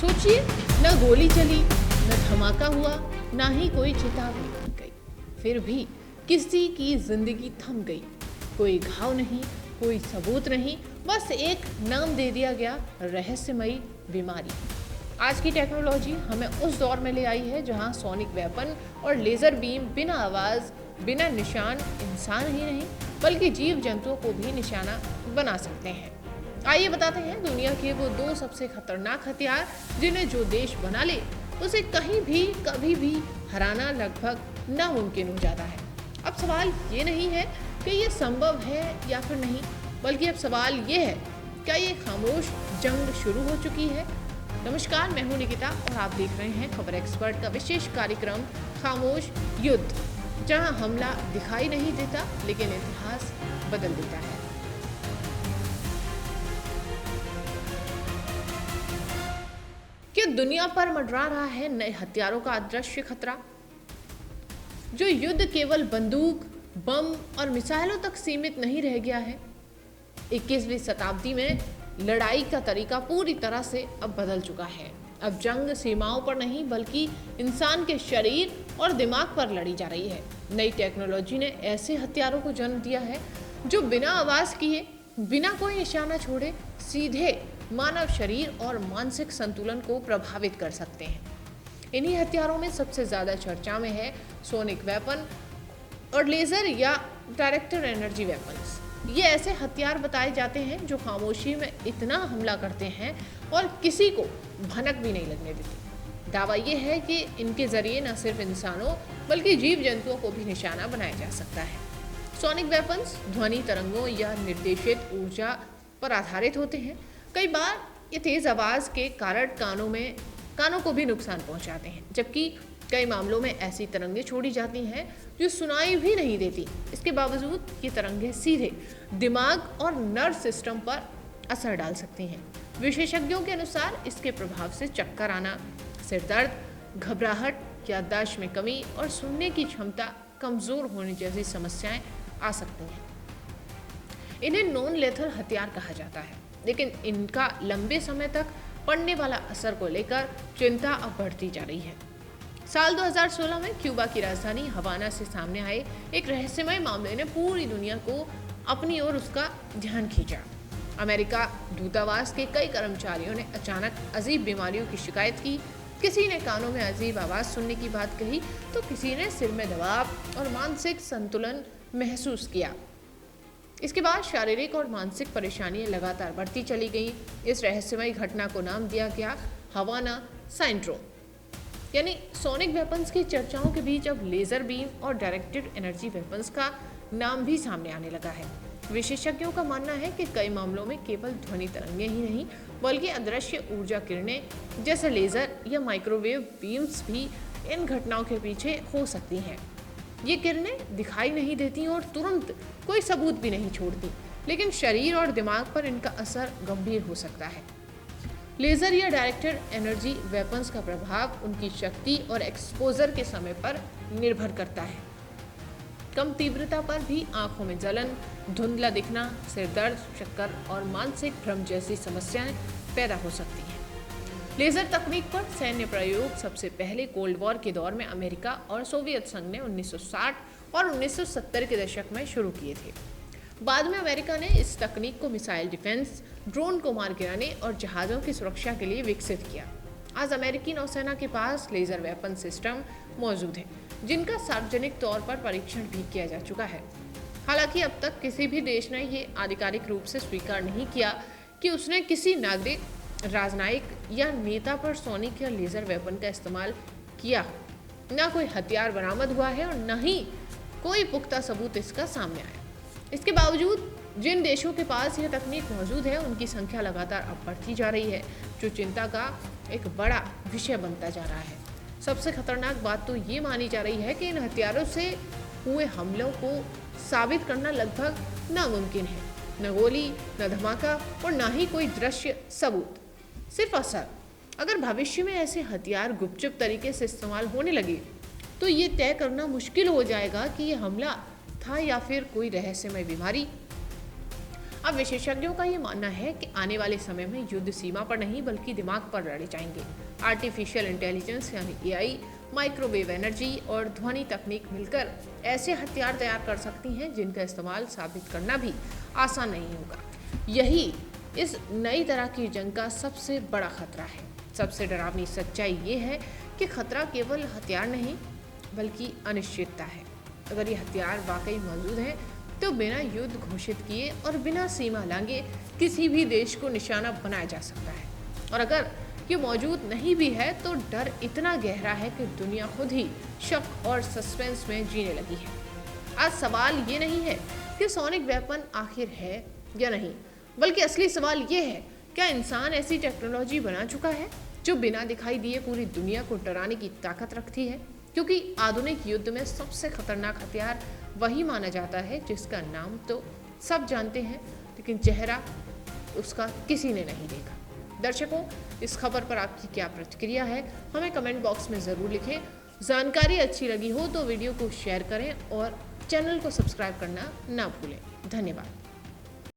सोचिए, न गोली चली, न धमाका हुआ, ना ही कोई चेतावनी गई, फिर भी किसी की जिंदगी थम गई। कोई घाव नहीं, कोई सबूत नहीं, बस एक नाम दे दिया गया, रहस्यमयी बीमारी। आज की टेक्नोलॉजी हमें उस दौर में ले आई है जहां सोनिक वेपन और लेजर बीम बिना आवाज, बिना निशान इंसान ही नहीं बल्कि जीव जंतुओं को भी निशाना बना सकते हैं। आइए बताते हैं दुनिया के वो दो सबसे खतरनाक हथियार जिन्हें जो देश बना ले उसे कहीं भी कभी भी हराना लगभग नामुमकिन हो जाता है। अब सवाल ये नहीं है कि ये संभव है या फिर नहीं, बल्कि अब सवाल ये है, क्या ये खामोश जंग शुरू हो चुकी है? नमस्कार, मैं हूं निकिता और आप देख रहे हैं खबर एक्सपर्ट का विशेष कार्यक्रम खामोश युद्ध, जहां हमला दिखाई नहीं देता लेकिन इतिहास बदल देता है। क्या दुनिया पर मंडरा रहा है नए हथियारों का अदृश्य खतरा? जो युद्ध केवल बंदूक, बम और मिसाइलों तक सीमित नहीं रह गया है। 21वीं शताब्दी में लड़ाई का तरीका पूरी तरह से अब बदल चुका है। अब जंग सीमाओं पर नहीं बल्कि इंसान के शरीर और दिमाग पर लड़ी जा रही है। नई टेक्नोलॉजी ने ऐसे हथियारों को जन्म दिया है जो बिना आवाज किए, बिना कोई निशाना छोड़े सीधे मानव शरीर और मानसिक संतुलन को प्रभावित कर सकते हैं। इन्हीं हथियारों में सबसे ज्यादा चर्चा में है सोनिक वेपन और लेजर या डायरेक्टेड एनर्जी वेपन्स। ये ऐसे हथियार बताए जाते हैं जो खामोशी में इतना हमला करते हैं और किसी को भनक भी नहीं लगने देते। दावा ये है कि इनके जरिए न सिर्फ इंसानों बल्कि जीव जंतुओं को भी निशाना बनाया जा सकता है। सोनिक वेपन्स ध्वनि तरंगों या निर्देशित ऊर्जा पर आधारित होते हैं। कई बार ये तेज आवाज के कारण कानों को भी नुकसान पहुंचाते हैं, जबकि कई मामलों में ऐसी तरंगें छोड़ी जाती हैं जो सुनाई भी नहीं देती। इसके बावजूद ये तरंगें सीधे दिमाग और नर्व सिस्टम पर असर डाल सकती हैं। विशेषज्ञों के अनुसार इसके प्रभाव से चक्कर आना, सिर दर्द, घबराहट, याददाश्त में कमी और सुनने की क्षमता कमजोर होने जैसी समस्याएं आ सकती हैं। इन्हें नॉन लेथल हथियार कहा जाता है, लेकिन इनका लंबे समय तक पड़ने वाला असर को लेकर चिंता अब बढ़ती जा रही है। साल 2016 में क्यूबा की राजधानी हवाना से सामने आए एक रहस्यमय मामले ने पूरी दुनिया को अपनी ओर उसका ध्यान खींचा। अमेरिका दूतावास के कई कर्मचारियों ने अचानक अजीब बीमारियों की शिकायत की। किसी ने कानों में अजीब आवाज सुनने की बात कही तो किसी ने सिर में दबाव और मानसिक संतुलन महसूस किया। इसके बाद शारीरिक और मानसिक परेशानियां लगातार बढ़ती चली गईं। इस रहस्यमय घटना को नाम दिया गया हवाना सिंड्रोम। यानी सोनिक वेपन्स की चर्चाओं के बीच अब लेजर बीम और डायरेक्टेड एनर्जी वेपन्स का नाम भी सामने आने लगा है। विशेषज्ञों का मानना है कि कई मामलों में केवल ध्वनि तरंगें ही नहीं बल्कि अदृश्य ऊर्जा किरणें जैसे लेजर या माइक्रोवेव बीम्स भी इन घटनाओं के पीछे हो सकती हैं। ये किरणें दिखाई नहीं देती और तुरंत कोई सबूत भी नहीं छोड़ती, लेकिन शरीर और दिमाग पर इनका असर गंभीर हो सकता है। लेजर या डायरेक्टेड एनर्जी वेपन्स का प्रभाव उनकी शक्ति और एक्सपोजर के समय पर निर्भर करता है। कम तीव्रता पर भी आंखों में जलन, धुंधला दिखना, सिर दर्द, चक्कर और मानसिक भ्रम जैसी समस्याएं पैदा हो सकती हैं। लेजर तकनीक पर सैन्य प्रयोग सबसे पहले कोल्ड वॉर के दौर में अमेरिका और सोवियत संघ ने 1960 और 1970 के दशक में शुरू किए थे। बाद में अमेरिका ने इस तकनीक को मिसाइल डिफेंस, ड्रोन को मार गिराने और जहाज़ों की सुरक्षा के लिए विकसित किया। आज अमेरिकी नौसेना के पास लेजर वेपन सिस्टम मौजूद है जिनका सार्वजनिक तौर पर परीक्षण भी किया जा चुका है। हालांकि अब तक किसी भी देश ने ये आधिकारिक रूप से स्वीकार नहीं किया कि उसने किसी नागरिक, राजनयिक या नेता पर सोनिक या लेजर वेपन का इस्तेमाल किया। ना कोई हथियार बरामद हुआ है और न ही कोई पुख्ता सबूत इसका सामने आया। इसके बावजूद जिन देशों के पास यह तकनीक मौजूद है उनकी संख्या लगातार अब बढ़ती जा रही है, जो चिंता का एक बड़ा विषय बनता जा रहा है। सबसे खतरनाक बात तो ये मानी जा रही है कि इन हथियारों से हुए हमलों को साबित करना लगभग नामुमकिन है। न गोली, न धमाका और न ही कोई दृश्य सबूत, सिर्फ असर। अगर भविष्य में ऐसे हथियार गुपचुप तरीके से इस्तेमाल होने लगे तो ये तय करना मुश्किल हो जाएगा कि ये हमला था या फिर कोई रहस्यमय बीमारी। अब विशेषज्ञों का ये मानना है कि आने वाले समय में युद्ध सीमा पर नहीं बल्कि दिमाग पर लड़े जाएंगे। आर्टिफिशियल इंटेलिजेंस यानी एआई, माइक्रोवेव एनर्जी और ध्वनि तकनीक मिलकर ऐसे हथियार तैयार कर सकती हैं जिनका इस्तेमाल साबित करना भी आसान नहीं होगा। यही इस नई तरह की जंग का सबसे बड़ा खतरा है। सबसे डरावनी सच्चाई ये है कि खतरा केवल हथियार नहीं बल्कि अनिश्चितता है। अगर ये हथियार वाकई मौजूद हैं तो बिना युद्ध घोषित किए और बिना सीमा लांघे किसी भी देश को निशाना बनाया जा सकता है। और अगर ये मौजूद नहीं भी है तो डर इतना गहरा है कि दुनिया खुद ही शक और सस्पेंस में जीने लगी है। आज सवाल ये नहीं है कि सोनिक वेपन आखिर है या नहीं, बल्कि असली सवाल ये है, क्या इंसान ऐसी टेक्नोलॉजी बना चुका है जो बिना दिखाई दिए पूरी दुनिया को डराने की ताकत रखती है? क्योंकि आधुनिक युद्ध में सबसे खतरनाक हथियार वही माना जाता है जिसका नाम तो सब जानते हैं लेकिन चेहरा उसका किसी ने नहीं देखा। दर्शकों, इस खबर पर आपकी क्या प्रतिक्रिया है, हमें कमेंट बॉक्स में ज़रूर लिखें। जानकारी अच्छी लगी हो तो वीडियो को शेयर करें और चैनल को सब्सक्राइब करना ना भूलें। धन्यवाद।